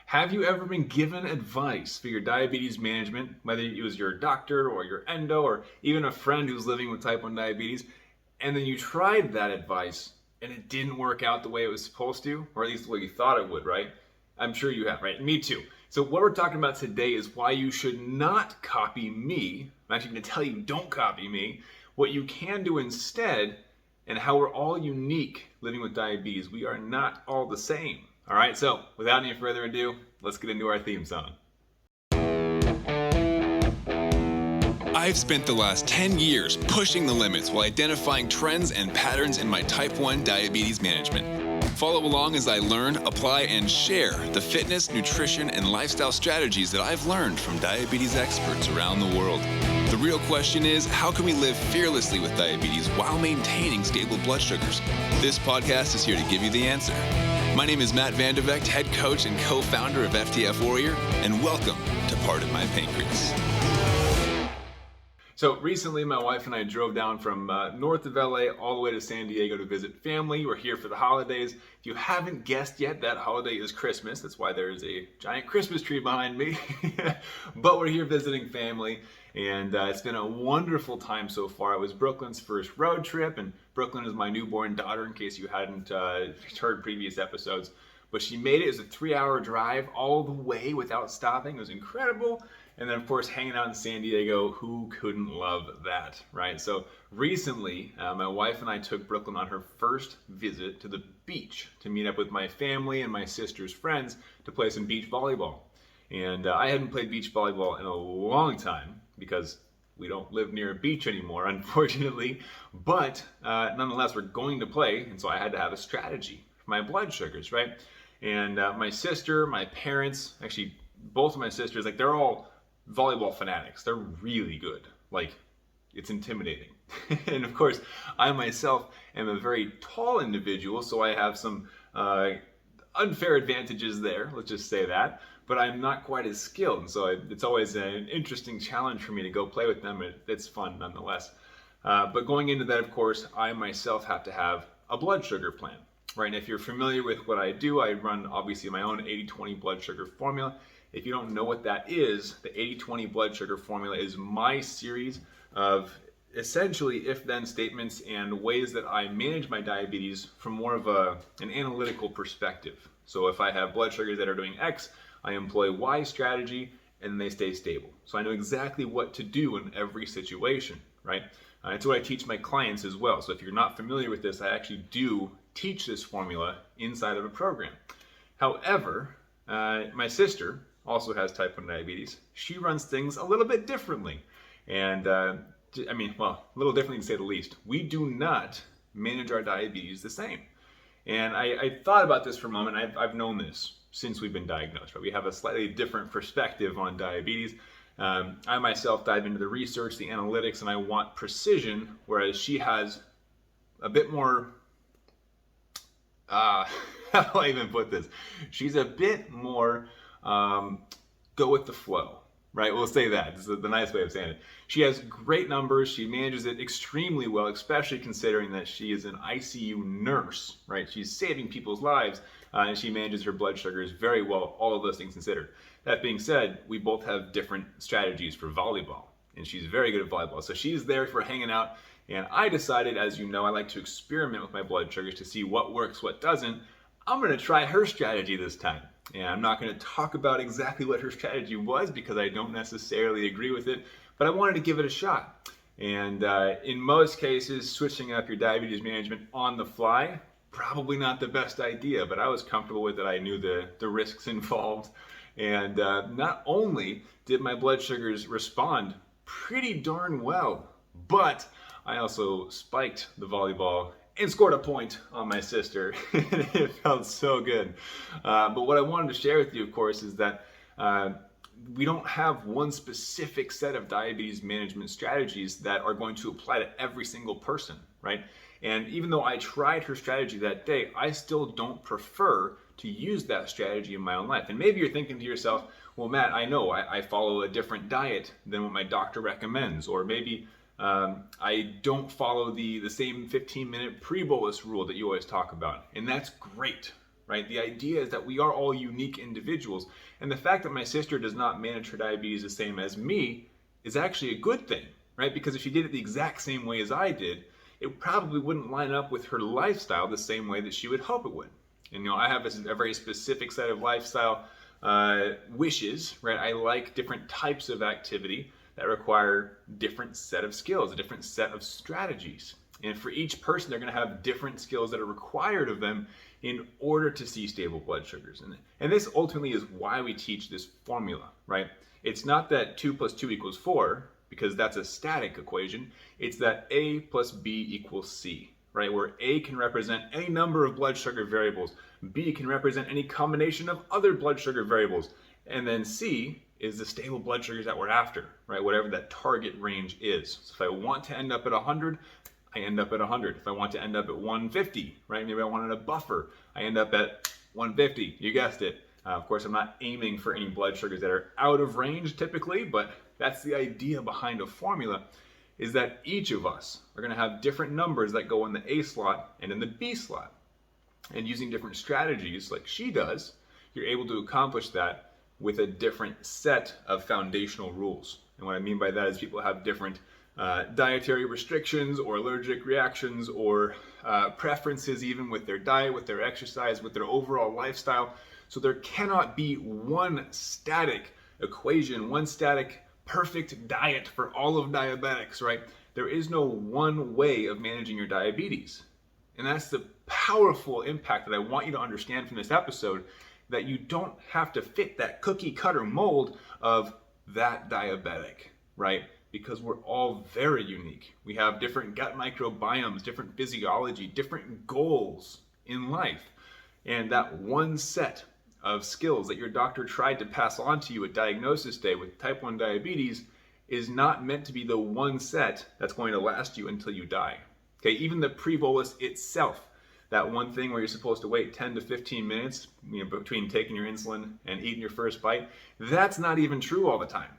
Have you ever been given advice for your diabetes management, whether it was your doctor or your endo or even a friend who's living with type 1 diabetes, and then you tried that advice and it didn't work out the way it was supposed to, or at least the way you thought it would, right? I'm sure you have, right? Me too. So what we're talking about today is why you should not copy me. I'm actually going to tell you don't copy me. What you can do instead, and how we're all unique living with diabetes. We are not all the same. All right, so without any further ado, let's get into our theme song. I've spent the last 10 years pushing the limits while identifying trends and patterns in my type 1 diabetes management. Follow along as I learn, apply, and share the fitness, nutrition, and lifestyle strategies that I've learned from diabetes experts around the world. The real question is, how can we live fearlessly with diabetes while maintaining stable blood sugars? This podcast is here to give you the answer. My name is Matt Vandervecht, head coach and co-founder of FTF Warrior, and welcome to Pardon My Pancreas. So recently, my wife and I drove down from north of LA all the way to San Diego to visit family. We're here for the holidays. If you haven't guessed yet, that holiday is Christmas. That's why there is a giant Christmas tree behind me. But we're here visiting family, and it's been a wonderful time so far. It was Brooklyn's first road trip, and Brooklyn is my newborn daughter, in case you hadn't heard previous episodes. But she made it. It was a 3-hour drive all the way without stopping. It was incredible. And then, of course, hanging out in San Diego, who couldn't love that, right? So recently, my wife and I took Brooklyn on her first visit to the beach to meet up with my family and my sister's friends to play some beach volleyball. And I hadn't played beach volleyball in a long time because we don't live near a beach anymore, unfortunately. But nonetheless, we're going to play, and so I had to have a strategy for my blood sugars, right? And my sister, my parents, actually both of my sisters, like they're all volleyball fanatics. They're really good. Like, it's intimidating. And of course, I myself am a very tall individual, so I have some unfair advantages there, let's just say that. But I'm not quite as skilled, and so it's always an interesting challenge for me to go play with them. It's fun nonetheless. But going into that, of course, I myself have to have a blood sugar plan, right? And if you're familiar with what I do, I run obviously my own 80-20 blood sugar formula. If you don't know what that is, the 80-20 blood sugar formula is my series of essentially if-then statements and ways that I manage my diabetes from more of an analytical perspective. So if I have blood sugars that are doing X, I employ Y strategy and they stay stable. So I know exactly what to do in every situation, right? It's what I teach my clients as well. So if you're not familiar with this, I actually do teach this formula inside of a program. However, my sister also has type 1 diabetes. She runs things a little bit differently. And a little differently to say the least. We do not manage our diabetes the same. And I thought about this for a moment. I've known this since we've been diagnosed, right? We have a slightly different perspective on diabetes. I myself dive into the research, the analytics, and I want precision, whereas she has a bit more, how do I even put this? She's a bit more go with the flow, right? We'll say that. This is the nice way of saying it. She has great numbers. She manages it extremely well, especially considering that she is an ICU nurse, right? She's saving people's lives, and she manages her blood sugars very well, all of those things considered. That being said, we both have different strategies for volleyball, and she's very good at volleyball. So she's there for hanging out, and I decided, as you know, I like to experiment with my blood sugars to see what works, what doesn't. I'm going to try her strategy this time. And I'm not going to talk about exactly what her strategy was because I don't necessarily agree with it, but I wanted to give it a shot. And in most cases, switching up your diabetes management on the fly, probably not the best idea, but I was comfortable with it. I knew the risks involved. And not only did my blood sugars respond pretty darn well, but I also spiked the volleyball and scored a point on my sister. It felt so good. But what I wanted to share with you, of course, is that we don't have one specific set of diabetes management strategies that are going to apply to every single person, right? And even though I tried her strategy that day, I still don't prefer to use that strategy in my own life. And maybe you're thinking to yourself, well, Matt, I know I follow a different diet than what my doctor recommends, or maybe I don't follow the same 15-minute pre-bolus rule that you always talk about. And that's great, right? The idea is that we are all unique individuals. And the fact that my sister does not manage her diabetes the same as me is actually a good thing, right? Because if she did it the exact same way as I did, it probably wouldn't line up with her lifestyle the same way that she would hope it would. And I have a very specific set of lifestyle wishes, right? I like different types of activity that require different set of skills, a different set of strategies. And for each person, they're going to have different skills that are required of them in order to see stable blood sugars. And this ultimately is why we teach this formula, right? It's not that 2 + 2 = 4, because that's a static equation. It's that A + B = C, right? Where A can represent any number of blood sugar variables, B can represent any combination of other blood sugar variables, and then C is the stable blood sugars that we're after, right? Whatever that target range is. So if I want to end up at 100, I end up at 100. If I want to end up at 150, right? Maybe I wanted a buffer, I end up at 150. You guessed it. Of course, I'm not aiming for any blood sugars that are out of range typically, but that's the idea behind a formula, is that each of us are going to have different numbers that go in the A slot and in the B slot. And using different strategies like she does, you're able to accomplish that with a different set of foundational rules. And what I mean by that is people have different dietary restrictions or allergic reactions or preferences even with their diet, with their exercise, with their overall lifestyle. So there cannot be one static equation, one static perfect diet for all of diabetics, right? There is no one way of managing your diabetes. And that's the powerful impact that I want you to understand from this episode, that you don't have to fit that cookie cutter mold of that diabetic, right? Because we're all very unique. We have different gut microbiomes, different physiology, different goals in life. And that one set of skills that your doctor tried to pass on to you at diagnosis day with type 1 diabetes is not meant to be the one set that's going to last you until you die. Okay, even the pre-bolus itself, that one thing where you're supposed to wait 10 to 15 minutes between taking your insulin and eating your first bite, that's not even true all the time.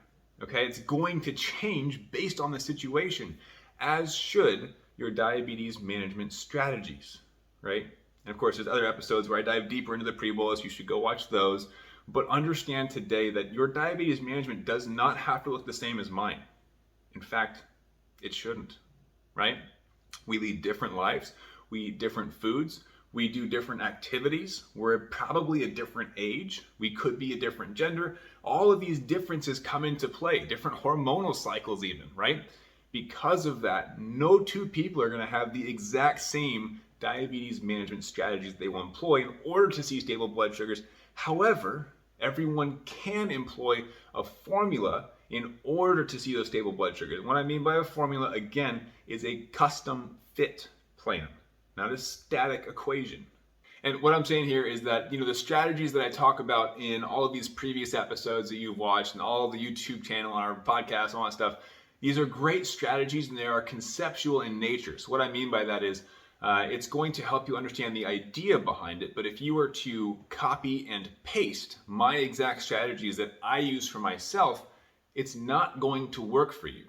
Okay, it's going to change based on the situation, as should your diabetes management strategies, right? And of course, there's other episodes where I dive deeper into the pre-bolus. You should go watch those. But understand today that your diabetes management does not have to look the same as mine. In fact, it shouldn't, right? We lead different lives. We eat different foods. We do different activities. We're probably a different age. We could be a different gender. All of these differences come into play, different hormonal cycles even, right? Because of that, no two people are going to have the exact same diabetes management strategies they will employ in order to see stable blood sugars. However, everyone can employ a formula in order to see those stable blood sugars. What I mean by a formula, again, is a custom fit plan, not a static equation. And what I'm saying here is that, the strategies that I talk about in all of these previous episodes that you've watched and all of the YouTube channel and our podcast and all that stuff, these are great strategies and they are conceptual in nature. So what I mean by that is it's going to help you understand the idea behind it. But if you were to copy and paste my exact strategies that I use for myself, it's not going to work for you,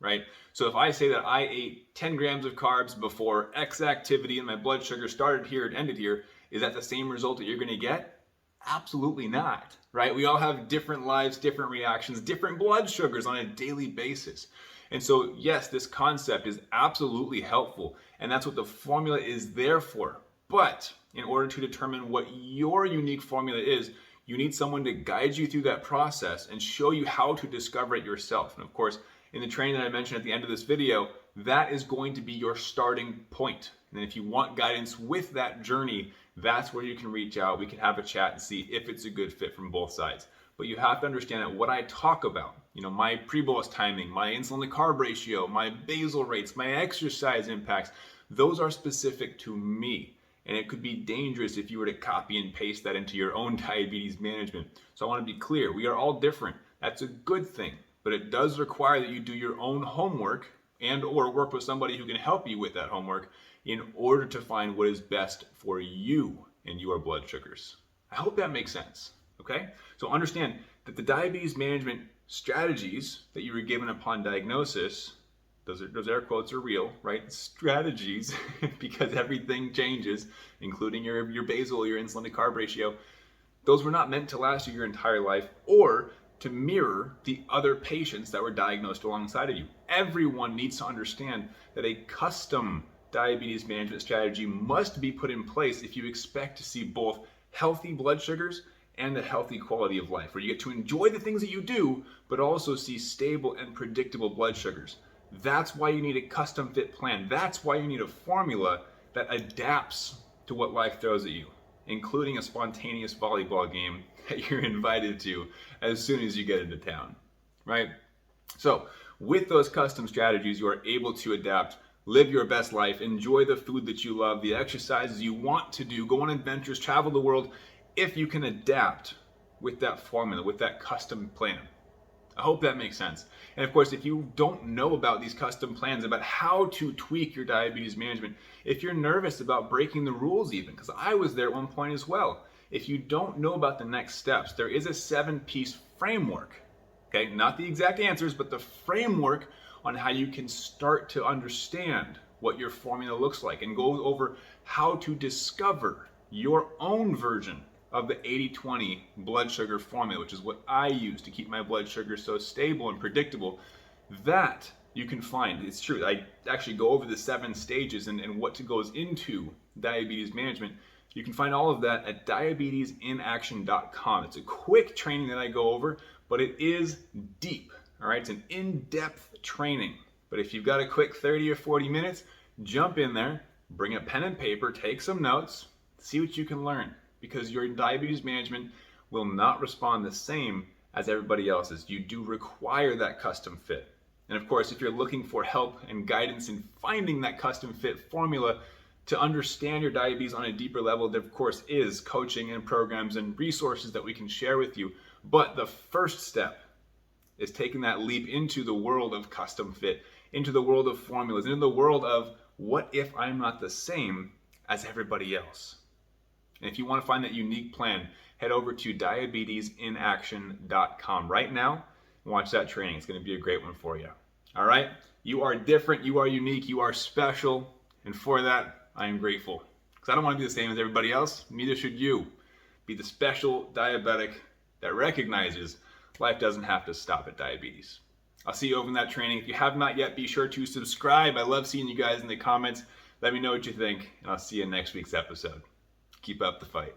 right? So if I say that I ate 10 grams of carbs before X activity and my blood sugar started here and ended here, is that the same result that you're going to get? Absolutely not, right? We all have different lives, different reactions, different blood sugars on a daily basis. And so, yes, this concept is absolutely helpful, and that's what the formula is there for. But in order to determine what your unique formula is, you need someone to guide you through that process and show you how to discover it yourself. And of course, in the training that I mentioned at the end of this video, that is going to be your starting point. And if you want guidance with that journey, that's where you can reach out. We can have a chat and see if it's a good fit from both sides. But you have to understand that what I talk about, my pre-bolus timing, my insulin to carb ratio, my basal rates, my exercise impacts, those are specific to me. And it could be dangerous if you were to copy and paste that into your own diabetes management. So I want to be clear, we are all different. That's a good thing, but it does require that you do your own homework and or work with somebody who can help you with that homework in order to find what is best for you and your blood sugars. I hope that makes sense, okay? So understand that the diabetes management strategies that you were given upon diagnosis, those air quotes are real, right? Strategies, because everything changes, including your basal, your insulin to carb ratio. Those were not meant to last you your entire life or to mirror the other patients that were diagnosed alongside of you. Everyone needs to understand that a custom diabetes management strategy must be put in place if you expect to see both healthy blood sugars and a healthy quality of life, where you get to enjoy the things that you do, but also see stable and predictable blood sugars. That's why you need a custom fit plan. That's why you need a formula that adapts to what life throws at you, including a spontaneous volleyball game that you're invited to as soon as you get into town, right? So with those custom strategies, you are able to adapt, live your best life, enjoy the food that you love, the exercises you want to do, go on adventures, travel the world, if you can adapt with that formula, with that custom plan. I hope that makes sense. And of course, if you don't know about these custom plans, about how to tweak your diabetes management, if you're nervous about breaking the rules even, because I was there at one point as well, if you don't know about the next steps, there is a 7-piece framework, okay? Not the exact answers, but the framework on how you can start to understand what your formula looks like and go over how to discover your own version of the 80-20 blood sugar formula, which is what I use to keep my blood sugar so stable and predictable. That you can find. It's true. I actually go over the 7 stages and what goes into diabetes management. You can find all of that at diabetesinaction.com. It's a quick training that I go over, but it is deep. All right, it's an in-depth training. But if you've got a quick 30 or 40 minutes, jump in there, bring a pen and paper, take some notes, see what you can learn. Because your diabetes management will not respond the same as everybody else's. You do require that custom fit. And of course, if you're looking for help and guidance in finding that custom fit formula to understand your diabetes on a deeper level, there of course is coaching and programs and resources that we can share with you. But the first step is taking that leap into the world of custom fit, into the world of formulas, into the world of what if I'm not the same as everybody else? And if you want to find that unique plan, head over to diabetesinaction.com right now and watch that training. It's going to be a great one for you. All right? You are different, you are unique, you are special, and for that, I am grateful. Because I don't want to be the same as everybody else, neither should you. Be the special diabetic that recognizes life doesn't have to stop at diabetes. I'll see you over in that training. If you have not yet, be sure to subscribe. I love seeing you guys in the comments. Let me know what you think, and I'll see you in next week's episode. Keep up the fight.